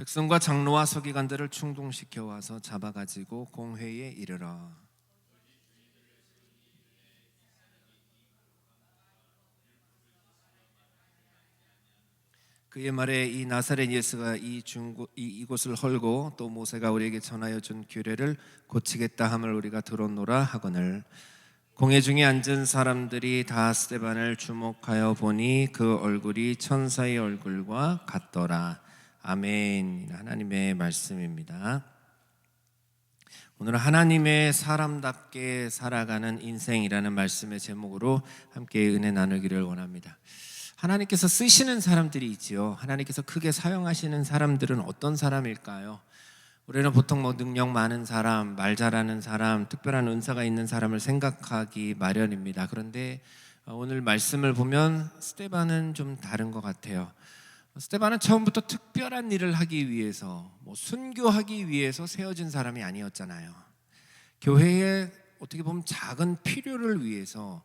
백성과 장로와 서기관들을 충동시켜 와서 잡아가지고 공회에 이르러 그의 말에 이 나사렛 예수가 이곳을 헐고 또 모세가 우리에게 전하여 준 규례를 고치겠다 함을 우리가 들었노라 하거늘 공회 중에 앉은 사람들이 다 스데반을 주목하여 보니 그 얼굴이 천사의 얼굴과 같더라. 아멘. 하나님의 말씀입니다. 오늘은 하나님의 사람답게 살아가는 인생이라는 말씀의 제목으로 함께 은혜 나누기를 원합니다. 하나님께서 쓰시는 사람들이 있지요. 하나님께서 크게 사용하시는 사람들은 어떤 사람일까요? 우리는 보통 능력 많은 사람, 말 잘하는 사람, 특별한 은사가 있는 사람을 생각하기 마련입니다. 그런데 오늘 말씀을 보면 스데반은 좀 다른 것 같아요. 스데반은 처음부터 특별한 일을 하기 위해서, 순교하기 위해서 세워진 사람이 아니었잖아요. 교회에 어떻게 보면 작은 필요를 위해서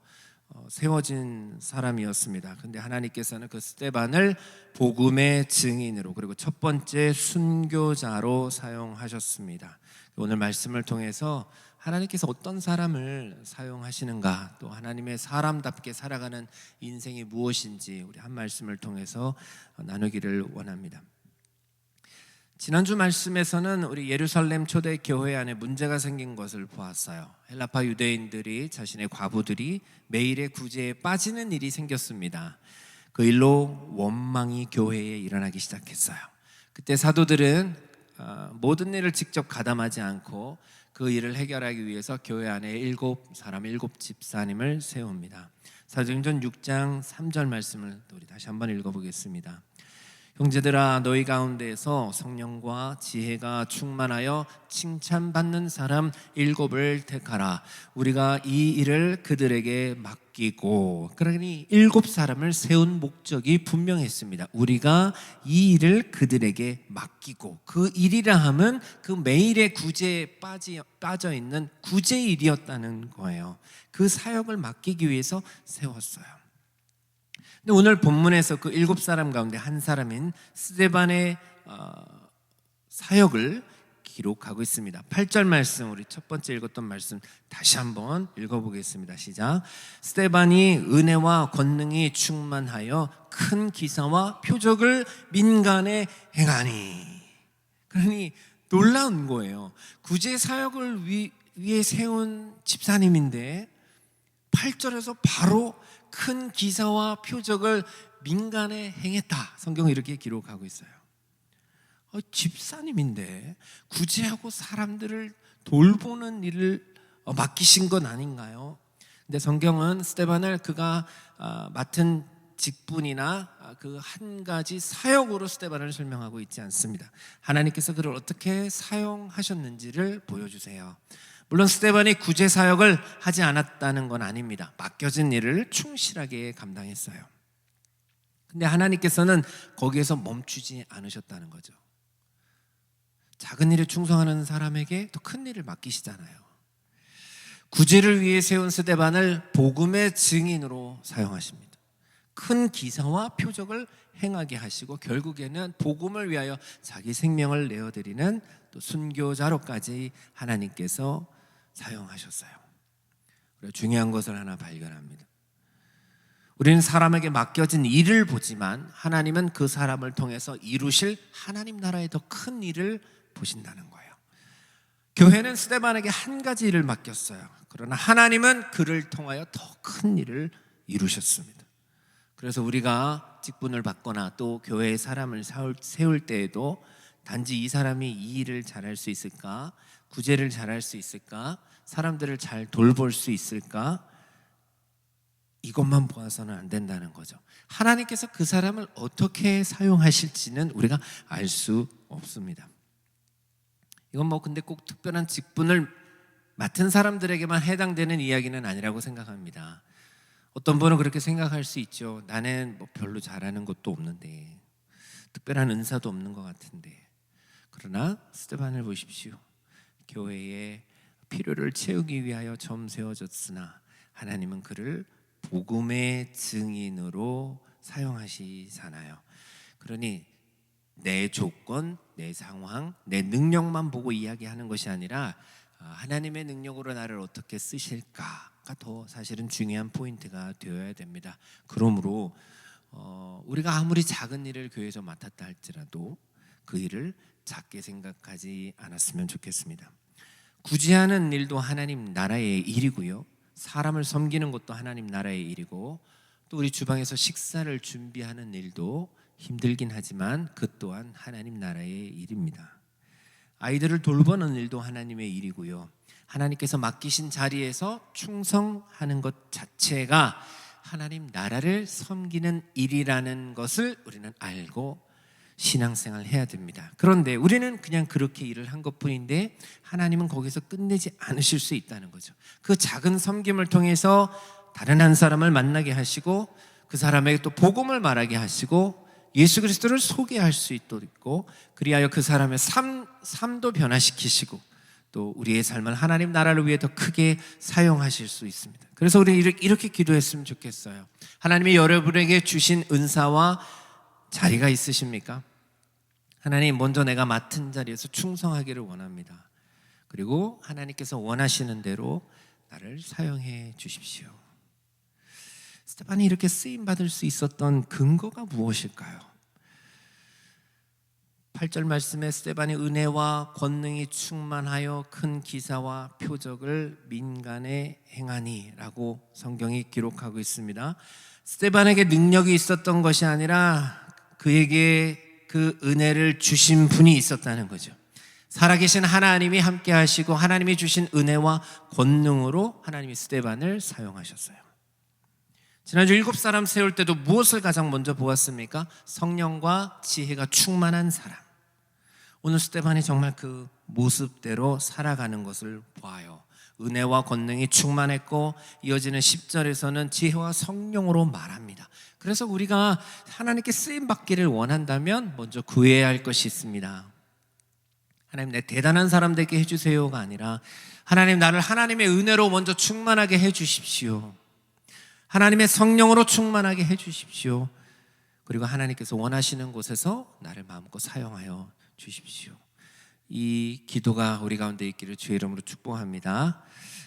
세워진 사람이었습니다. 근데 하나님께서는 그 스데반을 복음의 증인으로, 그리고 첫 번째 순교자로 사용하셨습니다. 오늘 말씀을 통해서 하나님께서 어떤 사람을 사용하시는가, 또 하나님의 사람답게 살아가는 인생이 무엇인지 우리 한 말씀을 통해서 나누기를 원합니다. 지난주 말씀에서는 우리 예루살렘 초대교회 안에 문제가 생긴 것을 보았어요. 헬라파 유대인들이 자신의 과부들이 매일의 구제에 빠지는 일이 생겼습니다. 그 일로 원망이 교회에 일어나기 시작했어요. 그때 사도들은 모든 일을 직접 가담하지 않고 그 일을 해결하기 위해서 교회 안에 7 집사님을 세웁니다. 사도행전 6장 3절 말씀을 우리 다시 한번 읽어보겠습니다. 형제들아, 너희 가운데에서 성령과 지혜가 충만하여 칭찬받는 사람 7을 택하라. 우리가 이 일을 그들에게 맡기고, 그러니 7사람을 세운 목적이 분명했습니다. 우리가 이 일을 그들에게 맡기고, 그 일이라 함은 그 매일의 구제에 빠져 있는 구제일이었다는 거예요. 그 사역을 맡기기 위해서 세웠어요. 근데 오늘 본문에서 그 7사람 가운데 한 사람인 스데반의 사역을 기록하고 있습니다. 8절 말씀, 우리 첫 번째 읽었던 말씀 다시 한번 읽어보겠습니다. 시작. 스데반이 은혜와 권능이 충만하여 큰 기사와 표적을 민간에 행하니. 그러니 놀라운 거예요. 구제 사역을 위해 세운 집사님인데 8절에서 바로 큰 기사와 표적을 민간에 행했다. 성경은 이렇게 기록하고 있어요. 집사님인데 구제하고 사람들을 돌보는 일을 맡기신 건 아닌가요? 근데 성경은 스데반을 그가 맡은 직분이나 그 한 가지 사역으로 스데반을 설명하고 있지 않습니다. 하나님께서 그를 어떻게 사용하셨는지를 보여주세요. 물론 스데반이 구제 사역을 하지 않았다는 건 아닙니다. 맡겨진 일을 충실하게 감당했어요. 근데 하나님께서는 거기에서 멈추지 않으셨다는 거죠. 작은 일에 충성하는 사람에게 또 큰 일을 맡기시잖아요. 구제를 위해 세운 스데반을 복음의 증인으로 사용하십니다. 큰 기사와 표적을 행하게 하시고 결국에는 복음을 위하여 자기 생명을 내어드리는 또 순교자로까지 하나님께서 사용하셨어요. 그리고 중요한 것을 하나 발견합니다. 우리는 사람에게 맡겨진 일을 보지만 하나님은 그 사람을 통해서 이루실 하나님 나라의 더 큰 일을 보신다는 거예요. 교회는 스데반에게 한 가지 일을 맡겼어요. 그러나 하나님은 그를 통하여 더 큰 일을 이루셨습니다. 그래서 우리가 직분을 받거나 또 교회의 사람을 세울 때에도 단지 이 사람이 이 일을 잘할 수 있을까? 구제를 잘할 수 있을까? 사람들을 잘 돌볼 수 있을까? 이것만 보아서는 안 된다는 거죠. 하나님께서 그 사람을 어떻게 사용하실지는 우리가 알 수 없습니다. 이건 근데 꼭 특별한 직분을 맡은 사람들에게만 해당되는 이야기는 아니라고 생각합니다. 어떤 분은 그렇게 생각할 수 있죠. 나는 별로 잘하는 것도 없는데, 특별한 은사도 없는 것 같은데. 그러나 스데반을 보십시오. 교회의 필요를 채우기 위하여 점 세워졌으나 하나님은 그를 복음의 증인으로 사용하시잖아요. 그러니 내 조건, 내 상황, 내 능력만 보고 이야기하는 것이 아니라 하나님의 능력으로 나를 어떻게 쓰실까가 더 사실은 중요한 포인트가 되어야 됩니다. 그러므로 우리가 아무리 작은 일을 교회에서 맡았다 할지라도 그 일을 작게 생각하지 않았으면 좋겠습니다. 구제하는 일도 하나님 나라의 일이고요, 사람을 섬기는 것도 하나님 나라의 일이고, 또 우리 주방에서 식사를 준비하는 일도 힘들긴 하지만 그 또한 하나님 나라의 일입니다. 아이들을 돌보는 일도 하나님의 일이고요, 하나님께서 맡기신 자리에서 충성하는 것 자체가 하나님 나라를 섬기는 일이라는 것을 우리는 알고 신앙생활을 해야 됩니다. 그런데 우리는 그냥 그렇게 일을 한 것뿐인데 하나님은 거기서 끝내지 않으실 수 있다는 거죠. 그 작은 섬김을 통해서 다른 한 사람을 만나게 하시고 그 사람에게 또 복음을 말하게 하시고 예수 그리스도를 소개할 수 있도록, 그리하여 그 사람의 삶도 변화시키시고 또 우리의 삶을 하나님 나라를 위해 더 크게 사용하실 수 있습니다. 그래서 우리 이렇게 기도했으면 좋겠어요. 하나님이 여러분에게 주신 은사와 자리가 있으십니까? 하나님, 먼저 내가 맡은 자리에서 충성하기를 원합니다. 그리고 하나님께서 원하시는 대로 나를 사용해 주십시오. 스데반이 이렇게 쓰임받을 수 있었던 근거가 무엇일까요? 8절 말씀에 스데반이 은혜와 권능이 충만하여 큰 기사와 표적을 민간에 행하니 라고 성경이 기록하고 있습니다. 스데반에게 능력이 있었던 것이 아니라 그에게 그 은혜를 주신 분이 있었다는 거죠. 살아계신 하나님이 함께 하시고 하나님이 주신 은혜와 권능으로 하나님이 스데반을 사용하셨어요. 지난주 7사람 세울 때도 무엇을 가장 먼저 보았습니까? 성령과 지혜가 충만한 사람. 오늘 스데반이 정말 그 모습대로 살아가는 것을 보아요. 은혜와 권능이 충만했고 이어지는 10절에서는 지혜와 성령으로 말합니다. 그래서 우리가 하나님께 쓰임받기를 원한다면 먼저 구해야 할 것이 있습니다. 하나님, 내 대단한 사람 되게 해주세요가 아니라 하나님, 나를 하나님의 은혜로 먼저 충만하게 해주십시오. 하나님의 성령으로 충만하게 해주십시오. 그리고 하나님께서 원하시는 곳에서 나를 마음껏 사용하여 주십시오. 이 기도가 우리 가운데 있기를 주의 이름으로 축복합니다.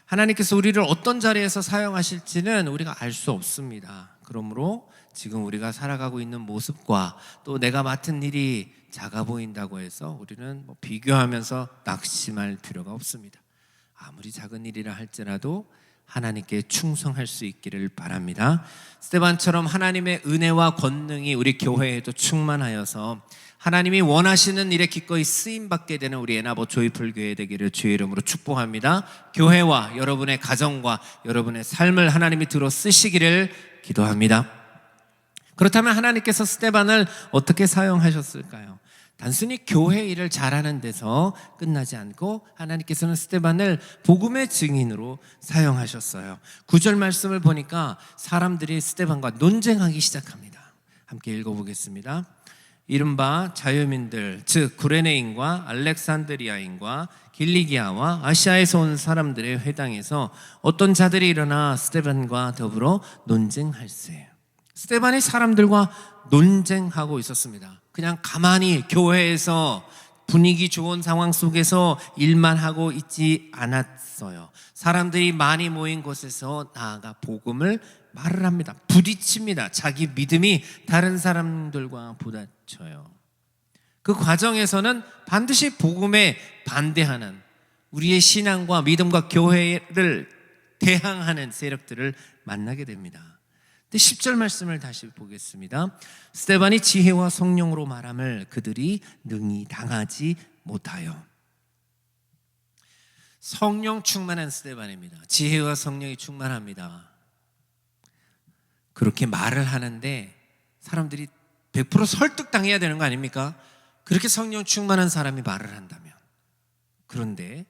하나님께서 우리를 어떤 자리에서 사용하실지는 우리가 알 수 없습니다. 그러므로 지금 우리가 살아가고 있는 모습과 또 내가 맡은 일이 작아 보인다고 해서 우리는 비교하면서 낙심할 필요가 없습니다. 아무리 작은 일이라 할지라도 하나님께 충성할 수 있기를 바랍니다. 스데반처럼 하나님의 은혜와 권능이 우리 교회에도 충만하여서 하나님이 원하시는 일에 기꺼이 쓰임받게 되는 우리 에나보 조이풀 교회 되기를 주의 이름으로 축복합니다. 교회와 여러분의 가정과 여러분의 삶을 하나님이 들어 쓰시기를 기도합니다. 그렇다면 하나님께서 스데반을 어떻게 사용하셨을까요? 단순히 교회 일을 잘하는 데서 끝나지 않고 하나님께서는 스데반을 복음의 증인으로 사용하셨어요. 9절 말씀을 보니까 사람들이 스데반과 논쟁하기 시작합니다. 함께 읽어보겠습니다. 이른바 자유민들, 즉 구레네인과 알렉산드리아인과 길리기아와 아시아에서 온 사람들의 회당에서 어떤 자들이 일어나 스데반과 더불어 논쟁할세. 스데반이 사람들과 논쟁하고 있었습니다. 그냥 가만히 교회에서 분위기 좋은 상황 속에서 일만 하고 있지 않았어요. 사람들이 많이 모인 곳에서 나아가 복음을 말을 합니다. 부딪힙니다. 자기 믿음이 다른 사람들과 부딪혀요. 그 과정에서는 반드시 복음에 반대하는, 우리의 신앙과 믿음과 교회를 대항하는 세력들을 만나게 됩니다. 10절 말씀을 다시 보겠습니다. 스데반이 지혜와 성령으로 말함을 그들이 능히 당하지 못하여. 성령 충만한 스데반입니다. 지혜와 성령이 충만합니다. 그렇게 말을 하는데 사람들이 100% 설득당해야 되는 거 아닙니까? 그렇게 성령 충만한 사람이 말을 한다면. 그런데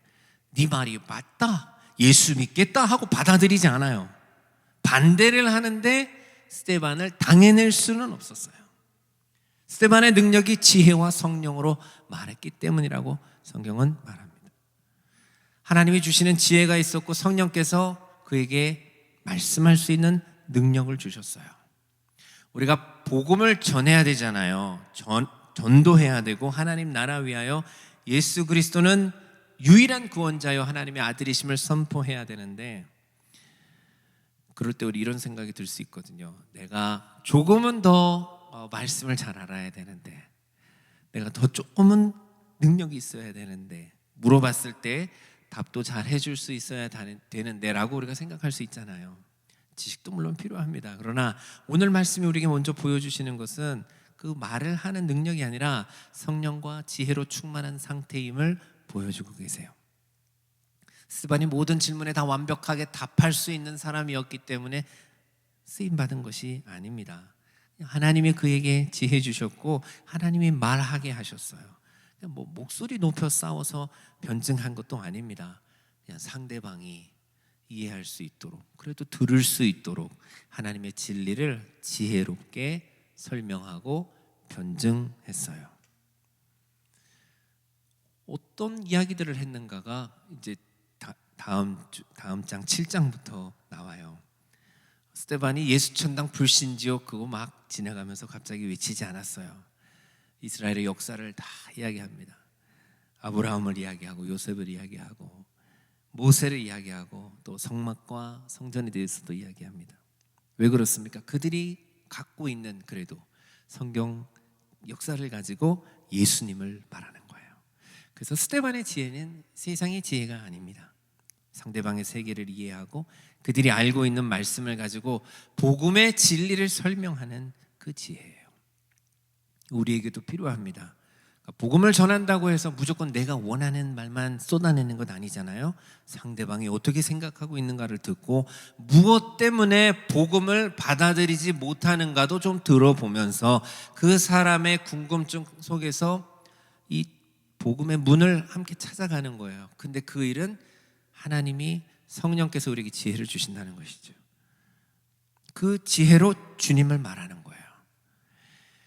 네 말이 맞다, 예수 믿겠다 하고 받아들이지 않아요. 반대를 하는데 스데반을 당해낼 수는 없었어요. 스데반의 능력이 지혜와 성령으로 말했기 때문이라고 성경은 말합니다. 하나님이 주시는 지혜가 있었고 성령께서 그에게 말씀할 수 있는 능력을 주셨어요. 우리가 복음을 전해야 되잖아요. 전도해야 되고 하나님 나라 위하여 예수 그리스도는 유일한 구원자요 하나님의 아들이심을 선포해야 되는데, 그럴 때 우리 이런 생각이 들 수 있거든요. 내가 조금은 더 말씀을 잘 알아야 되는데, 내가 더 조금은 능력이 있어야 되는데, 물어봤을 때 답도 잘 해줄 수 있어야 되는데 라고 우리가 생각할 수 있잖아요. 지식도 물론 필요합니다. 그러나 오늘 말씀이 우리에게 먼저 보여주시는 것은 그 말을 하는 능력이 아니라 성령과 지혜로 충만한 상태임을 보여주고 계세요. 스데반이 모든 질문에 다 완벽하게 답할 수 있는 사람이었기 때문에 쓰임받은 것이 아닙니다. 하나님이 그에게 지혜 주셨고 하나님이 말하게 하셨어요. 뭐 목소리 높여 싸워서 변증한 것도 아닙니다. 그냥 상대방이 이해할 수 있도록, 그래도 들을 수 있도록 하나님의 진리를 지혜롭게 설명하고 변증했어요. 어떤 이야기들을 했는가가 이제 다음 장 7장부터 나와요. 스데반이 예수 천당 불신지옥 그거 막 지나가면서 갑자기 외치지 않았어요. 이스라엘의 역사를 다 이야기합니다. 아브라함을 이야기하고 요셉을 이야기하고 모세를 이야기하고 또 성막과 성전에 대해서도 이야기합니다. 왜 그렇습니까? 그들이 갖고 있는 그래도 성경 역사를 가지고 예수님을 말하는 거예요. 그래서 스데반의 지혜는 세상의 지혜가 아닙니다. 상대방의 세계를 이해하고 그들이 알고 있는 말씀을 가지고 복음의 진리를 설명하는 그 지혜예요. 우리에게도 필요합니다. 복음을 전한다고 해서 무조건 내가 원하는 말만 쏟아내는 것 아니잖아요. 상대방이 어떻게 생각하고 있는가를 듣고 무엇 때문에 복음을 받아들이지 못하는가도 좀 들어보면서 그 사람의 궁금증 속에서 이 복음의 문을 함께 찾아가는 거예요. 근데 그 일은 하나님이 성령께서 우리에게 지혜를 주신다는 것이죠. 그 지혜로 주님을 말하는 거예요.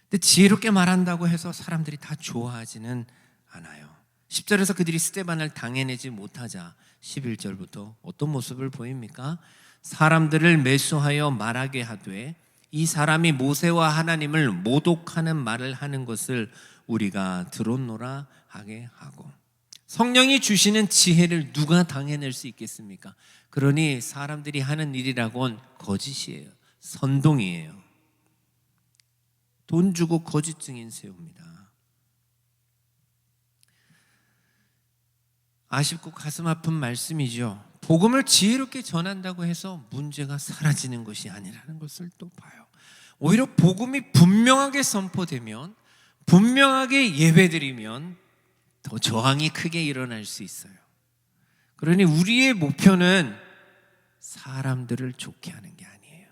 근데 지혜롭게 말한다고 해서 사람들이 다 좋아하지는 않아요. 10절에서 그들이 스데반을 당해내지 못하자 11절부터 어떤 모습을 보입니까? 사람들을 매수하여 말하게 하되 이 사람이 모세와 하나님을 모독하는 말을 하는 것을 우리가 들었노라 하게 하고. 성령이 주시는 지혜를 누가 당해낼 수 있겠습니까? 그러니 사람들이 하는 일이라곤 거짓이에요. 선동이에요. 돈 주고 거짓 증인 세웁니다. 아쉽고 가슴 아픈 말씀이죠. 복음을 지혜롭게 전한다고 해서 문제가 사라지는 것이 아니라는 것을 또 봐요. 오히려 복음이 분명하게 선포되면, 분명하게 예배드리면 더 저항이 크게 일어날 수 있어요. 그러니 우리의 목표는 사람들을 좋게 하는 게 아니에요.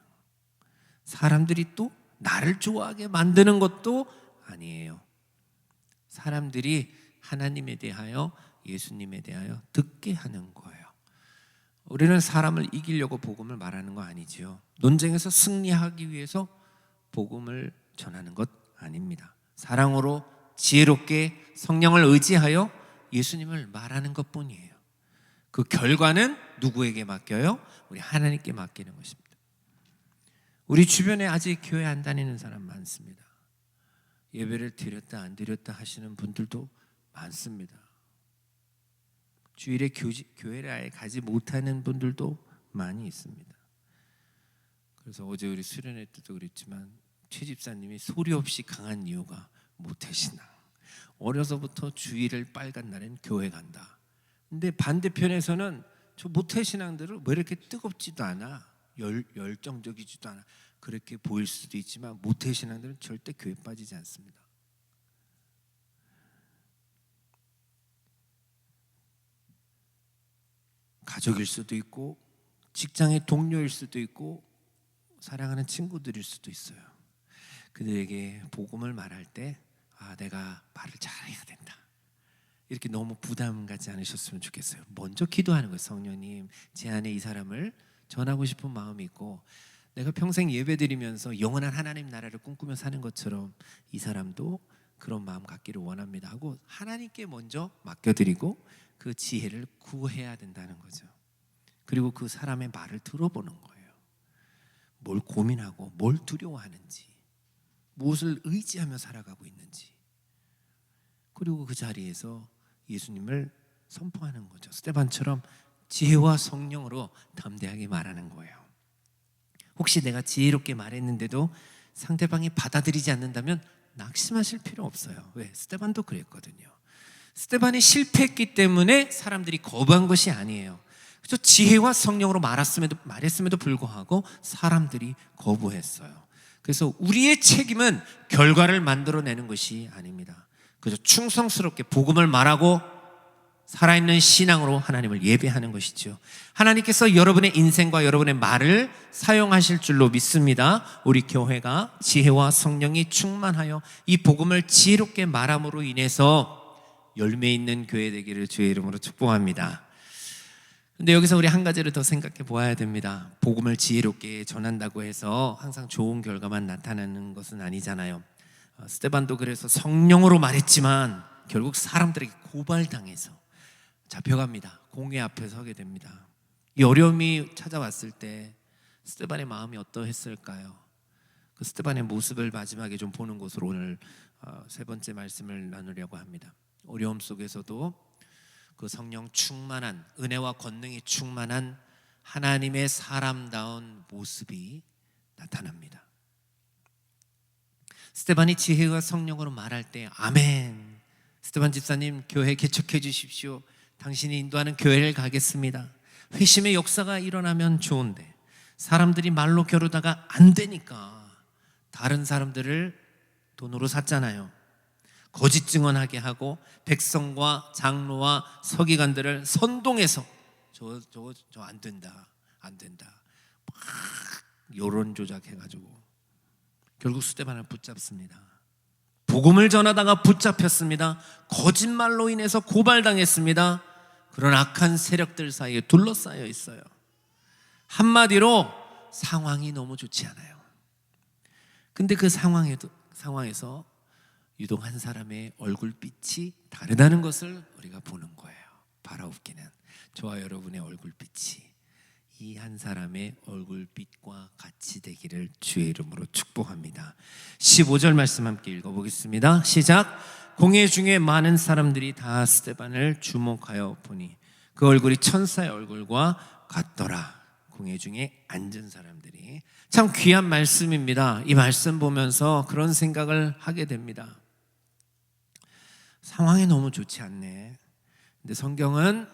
사람들이 또 나를 좋아하게 만드는 것도 아니에요. 사람들이 하나님에 대하여, 예수님에 대하여 듣게 하는 거예요. 우리는 사람을 이기려고 복음을 말하는 거 아니지요. 논쟁에서 승리하기 위해서 복음을 전하는 것 아닙니다. 사랑으로 지혜롭게 성령을 의지하여 예수님을 말하는 것뿐이에요. 그 결과는 누구에게 맡겨요? 우리 하나님께 맡기는 것입니다. 우리 주변에 아직 교회 안 다니는 사람 많습니다. 예배를 드렸다 안 드렸다 하시는 분들도 많습니다. 주일에 교회를 아예 가지 못하는 분들도 많이 있습니다. 그래서 어제 우리 수련회 때도 그랬지만 최 집사님이 소리 없이 강한 이유가 모태신앙. 어려서부터 주일을 빨간 날엔 교회 간다. 근데 반대편에서는 저 모태신앙들을 왜 이렇게 뜨겁지도 않아, 열정적이지도 않아, 그렇게 보일 수도 있지만 모태신앙들은 절대 교회 빠지지 않습니다. 가족일 수도 있고 직장의 동료일 수도 있고 사랑하는 친구들일 수도 있어요. 그들에게 복음을 말할 때 내가 말을 잘해야 된다, 이렇게 너무 부담 갖지 않으셨으면 좋겠어요. 먼저 기도하는 거예요. 성령님, 제 안에 이 사람을 전하고 싶은 마음이 있고 내가 평생 예배드리면서 영원한 하나님 나라를 꿈꾸며 사는 것처럼 이 사람도 그런 마음 갖기를 원합니다 하고 하나님께 먼저 맡겨드리고 그 지혜를 구해야 된다는 거죠. 그리고 그 사람의 말을 들어보는 거예요. 뭘 고민하고 뭘 두려워하는지, 무엇을 의지하며 살아가고 있는지. 그리고 그 자리에서 예수님을 선포하는 거죠. 스데반처럼 지혜와 성령으로 담대하게 말하는 거예요. 혹시 내가 지혜롭게 말했는데도 상대방이 받아들이지 않는다면 낙심하실 필요 없어요. 왜? 스데반도 그랬거든요. 스데반이 실패했기 때문에 사람들이 거부한 것이 아니에요. 그래서 지혜와 성령으로 말했음에도 불구하고 사람들이 거부했어요. 그래서 우리의 책임은 결과를 만들어내는 것이 아닙니다. 그래서 충성스럽게 복음을 말하고 살아있는 신앙으로 하나님을 예배하는 것이죠. 하나님께서 여러분의 인생과 여러분의 말을 사용하실 줄로 믿습니다. 우리 교회가 지혜와 성령이 충만하여 이 복음을 지혜롭게 말함으로 인해서 열매 있는 교회 되기를 주의 이름으로 축복합니다. 근데 여기서 우리 한 가지를 더 생각해 보아야 됩니다. 복음을 지혜롭게 전한다고 해서 항상 좋은 결과만 나타나는 것은 아니잖아요. 스데반도 그래서 성령으로 말했지만 결국 사람들에게 고발당해서 잡혀갑니다. 공회 앞에 서게 됩니다. 이 어려움이 찾아왔을 때 스데반의 마음이 어떠했을까요? 그 스데반의 모습을 마지막에 좀 보는 것으로 오늘 세 번째 말씀을 나누려고 합니다. 어려움 속에서도 그 성령 충만한, 은혜와 권능이 충만한 하나님의 사람다운 모습이 나타납니다. 스데반이 지혜와 성령으로 말할 때 아멘, 스데반 집사님 교회 개척해 주십시오, 당신이 인도하는 교회를 가겠습니다, 회심의 역사가 일어나면 좋은데 사람들이 말로 겨루다가 안 되니까 다른 사람들을 돈으로 샀잖아요. 거짓 증언하게 하고 백성과 장로와 서기관들을 선동해서 저 안 된다 막 여론 조작해가지고 결국 스데반을 붙잡습니다. 복음을 전하다가 붙잡혔습니다. 거짓말로 인해서 고발당했습니다. 그런 악한 세력들 사이에 둘러싸여 있어요. 한마디로 상황이 너무 좋지 않아요. 근데 그 상황에서 유독 한 사람의 얼굴빛이 다르다는 것을 우리가 보는 거예요. 바라옵기는 저와 여러분의 얼굴빛이 이 한 사람의 얼굴빛과 같이 되기를 주의 이름으로 축복합니다. 15절 말씀 함께 읽어보겠습니다. 시작. 공회 중에 많은 사람들이 다 스데반을 주목하여 보니 그 얼굴이 천사의 얼굴과 같더라. 공회 중에 앉은 사람들이. 참 귀한 말씀입니다. 이 말씀 보면서 그런 생각을 하게 됩니다. 상황이 너무 좋지 않네. 근데 성경은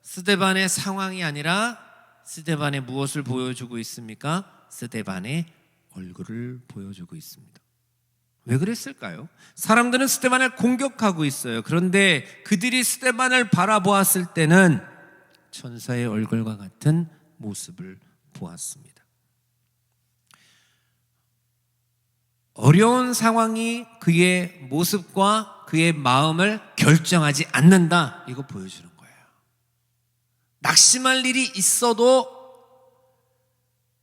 스데반의 상황이 아니라 스데반의 무엇을 보여주고 있습니까? 스데반의 얼굴을 보여주고 있습니다. 왜 그랬을까요? 사람들은 스데반을 공격하고 있어요. 그런데 그들이 스데반을 바라보았을 때는 천사의 얼굴과 같은 모습을 보았습니다. 어려운 상황이 그의 모습과 그의 마음을 결정하지 않는다, 이거 보여주는 거예요. 낙심할 일이 있어도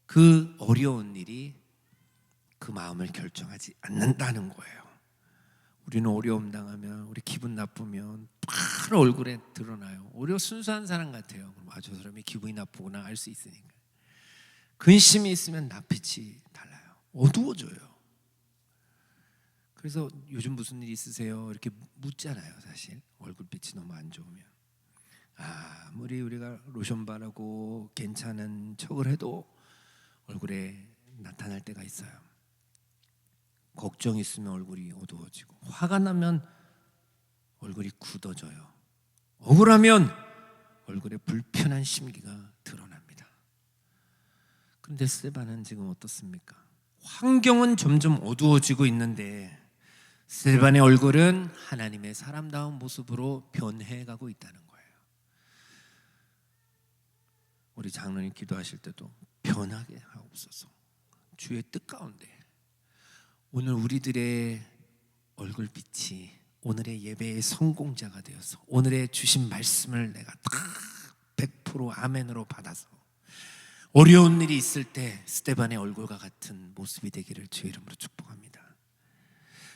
그 어려운 일이 그 마음을 결정하지 않는다는 거예요. 우리는 어려움 당하면, 우리 기분 나쁘면 바로 얼굴에 드러나요. 오히려 순수한 사람 같아요. 그럼 저 사람이 기분이 나쁘구나 알 수 있으니까. 근심이 있으면 낯빛이 달라요. 어두워져요. 그래서 요즘 무슨 일 있으세요? 이렇게 묻잖아요. 사실 얼굴빛이 너무 안 좋으면. 아무리 우리가 로션 바르고 괜찮은 척을 해도 얼굴에 나타날 때가 있어요. 걱정 있으면 얼굴이 어두워지고, 화가 나면 얼굴이 굳어져요. 억울하면 얼굴에 불편한 심기가 드러납니다. 그런데 스데반은 지금 어떻습니까? 환경은 점점 어두워지고 있는데 스데반의 얼굴은 하나님의 사람다운 모습으로 변해가고 있다는 거예요. 우리 장로님 기도하실 때도 변하게 하옵소서. 주의 뜻 가운데 오늘 우리들의 얼굴빛이 오늘의 예배의 성공자가 되어서 오늘의 주신 말씀을 내가 다 100% 아멘으로 받아서 어려운 일이 있을 때 스데반의 얼굴과 같은 모습이 되기를 주의 이름으로 축복합니다.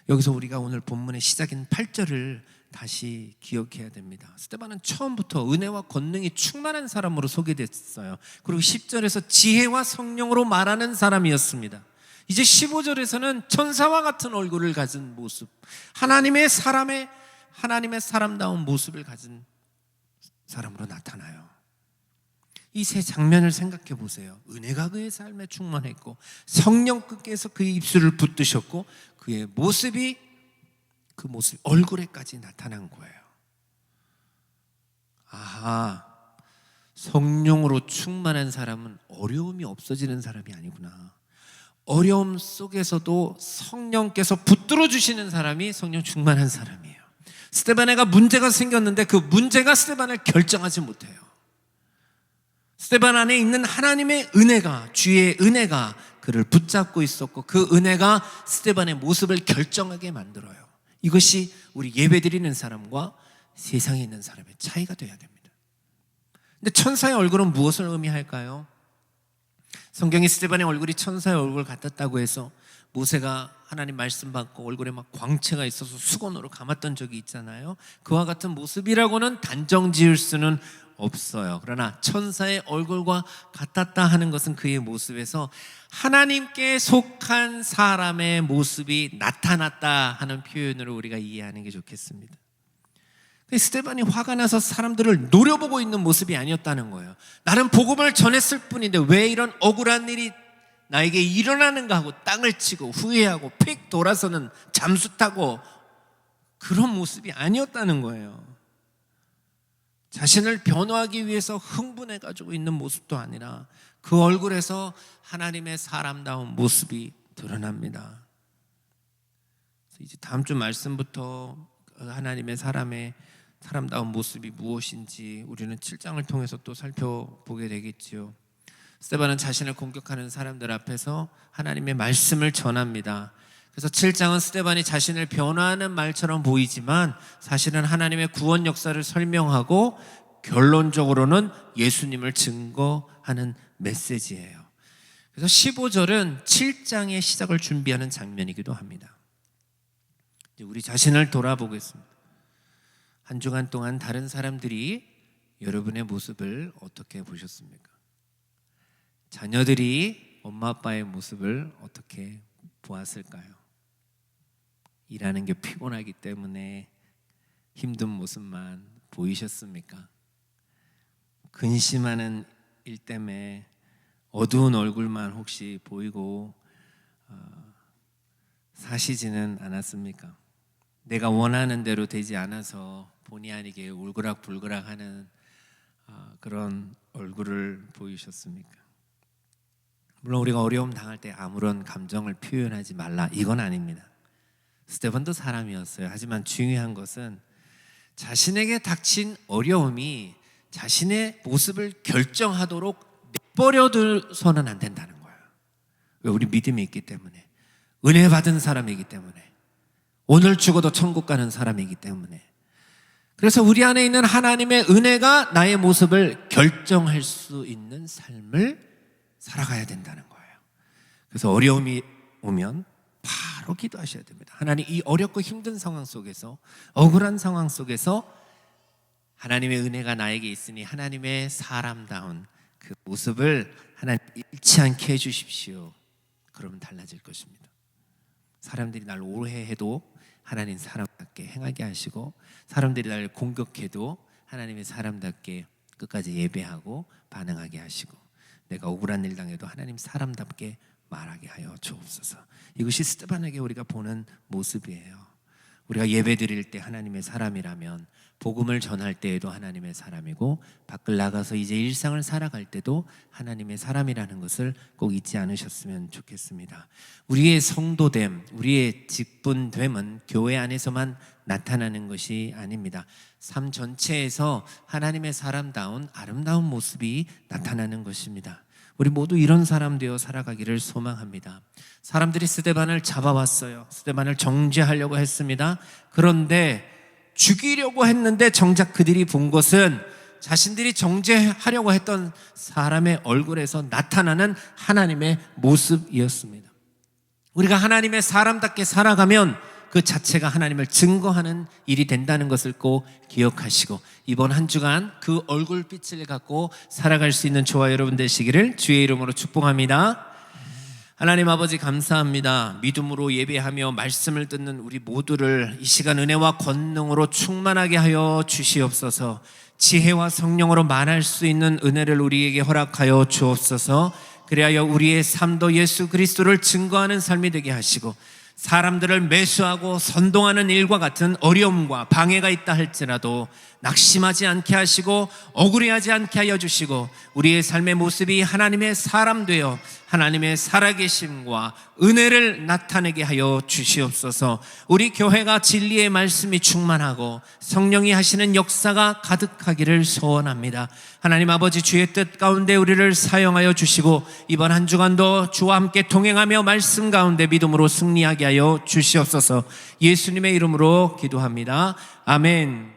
여기서 우리가 오늘 본문의 시작인 8절을 다시 기억해야 됩니다. 스데반은 처음부터 은혜와 권능이 충만한 사람으로 소개됐어요. 그리고 10절에서 지혜와 성령으로 말하는 사람이었습니다. 이제 15절에서는 천사와 같은 얼굴을 가진 모습, 하나님의 사람의 하나님의 사람다운 모습을 가진 사람으로 나타나요. 이 세 장면을 생각해 보세요. 은혜가 그의 삶에 충만했고 성령께서 그의 입술을 붙드셨고 그의 모습이 그 모습 얼굴에까지 나타난 거예요. 아하, 성령으로 충만한 사람은 어려움이 없어지는 사람이 아니구나. 어려움 속에서도 성령께서 붙들어 주시는 사람이 성령 충만한 사람이에요. 스데반에게 문제가 생겼는데 그 문제가 스데반을 결정하지 못해요. 스데반 안에 있는 하나님의 은혜가, 주의 은혜가 그를 붙잡고 있었고 그 은혜가 스데반의 모습을 결정하게 만들어요. 이것이 우리 예배드리는 사람과 세상에 있는 사람의 차이가 돼야 됩니다. 근데 천사의 얼굴은 무엇을 의미할까요? 성경이 스데반의 얼굴이 천사의 얼굴 같았다고 해서 모세가 하나님 말씀 받고 얼굴에 막 광채가 있어서 수건으로 감았던 적이 있잖아요. 그와 같은 모습이라고는 단정 지을 수는 없어요. 그러나 천사의 얼굴과 같았다 하는 것은 그의 모습에서 하나님께 속한 사람의 모습이 나타났다 하는 표현으로 우리가 이해하는 게 좋겠습니다. 스데반이 화가 나서 사람들을 노려보고 있는 모습이 아니었다는 거예요. 나는 복음을 전했을 뿐인데 왜 이런 억울한 일이 나에게 일어나는가 하고 땅을 치고 후회하고 픽 돌아서는 잠수 타고 그런 모습이 아니었다는 거예요. 자신을 변호하기 위해서 흥분해가지고 있는 모습도 아니라 그 얼굴에서 하나님의 사람다운 모습이 드러납니다. 이제 다음 주 말씀부터 하나님의 사람다운 모습이 무엇인지 우리는 7장을 통해서 또 살펴보게 되겠지요. 스데반은 자신을 공격하는 사람들 앞에서 하나님의 말씀을 전합니다. 그래서 7장은 스데반이 자신을 변호하는 말처럼 보이지만 사실은 하나님의 구원 역사를 설명하고 결론적으로는 예수님을 증거하는 메시지예요. 그래서 15절은 7장의 시작을 준비하는 장면이기도 합니다. 이제 우리 자신을 돌아보겠습니다. 한 주간 동안 다른 사람들이 여러분의 모습을 어떻게 보셨습니까? 자녀들이 엄마 아빠의 모습을 어떻게 보았을까요? 일하는 게 피곤하기 때문에 힘든 모습만 보이셨습니까? 근심하는 일 때문에 어두운 얼굴만 혹시 보이고 사시지는 않았습니까? 내가 원하는 대로 되지 않아서 본의 아니게 울그락불그락하는 그런 얼굴을 보이셨습니까? 물론 우리가 어려움 당할 때 아무런 감정을 표현하지 말라 이건 아닙니다. 스데반도 사람이었어요. 하지만 중요한 것은 자신에게 닥친 어려움이 자신의 모습을 결정하도록 내버려둬서는 안 된다는 거예요. 왜? 우리 믿음이 있기 때문에, 은혜 받은 사람이기 때문에, 오늘 죽어도 천국 가는 사람이기 때문에. 그래서 우리 안에 있는 하나님의 은혜가 나의 모습을 결정할 수 있는 삶을 살아가야 된다는 거예요. 그래서 어려움이 오면 바로 기도하셔야 됩니다. 하나님, 이 어렵고 힘든 상황 속에서, 억울한 상황 속에서 하나님의 은혜가 나에게 있으니 하나님의 사람다운 그 모습을 하나님 잃지 않게 해주십시오. 그러면 달라질 것입니다. 사람들이 날 오해해도 하나님 사람답게 행하게 하시고, 사람들이 날 공격해도 하나님의 사람답게 끝까지 예배하고 반응하게 하시고, 내가 억울한 일 당해도 하나님 사람답게 말하게 하여 주옵소서. 이것이 스데반에게 우리가 보는 모습이에요. 우리가 예배 드릴 때 하나님의 사람이라면 복음을 전할 때에도 하나님의 사람이고, 밖을 나가서 이제 일상을 살아갈 때도 하나님의 사람이라는 것을 꼭 잊지 않으셨으면 좋겠습니다. 우리의 성도됨, 우리의 직분됨은 교회 안에서만 나타나는 것이 아닙니다. 삶 전체에서 하나님의 사람다운 아름다운 모습이 나타나는 것입니다. 우리 모두 이런 사람 되어 살아가기를 소망합니다. 사람들이 스데반을 잡아왔어요. 스데반을 정죄하려고 했습니다. 그런데 죽이려고 했는데 정작 그들이 본 것은 자신들이 정죄하려고 했던 사람의 얼굴에서 나타나는 하나님의 모습이었습니다. 우리가 하나님의 사람답게 살아가면 그 자체가 하나님을 증거하는 일이 된다는 것을 꼭 기억하시고, 이번 한 주간 그 얼굴빛을 갖고 살아갈 수 있는 저와 여러분 되시기를 주의 이름으로 축복합니다. 하나님 아버지 감사합니다. 믿음으로 예배하며 말씀을 듣는 우리 모두를 이 시간 은혜와 권능으로 충만하게 하여 주시옵소서. 지혜와 성령으로 말할 수 있는 은혜를 우리에게 허락하여 주옵소서. 그리하여 우리의 삶도 예수 그리스도를 증거하는 삶이 되게 하시고, 사람들을 매수하고 선동하는 일과 같은 어려움과 방해가 있다 할지라도 낙심하지 않게 하시고 억울해하지 않게 하여 주시고, 우리의 삶의 모습이 하나님의 사람 되어 하나님의 살아계심과 은혜를 나타내게 하여 주시옵소서. 우리 교회가 진리의 말씀이 충만하고 성령이 하시는 역사가 가득하기를 소원합니다. 하나님 아버지, 주의 뜻 가운데 우리를 사용하여 주시고, 이번 한 주간도 주와 함께 동행하며 말씀 가운데 믿음으로 승리하게 하여 주시옵소서. 예수님의 이름으로 기도합니다. 아멘.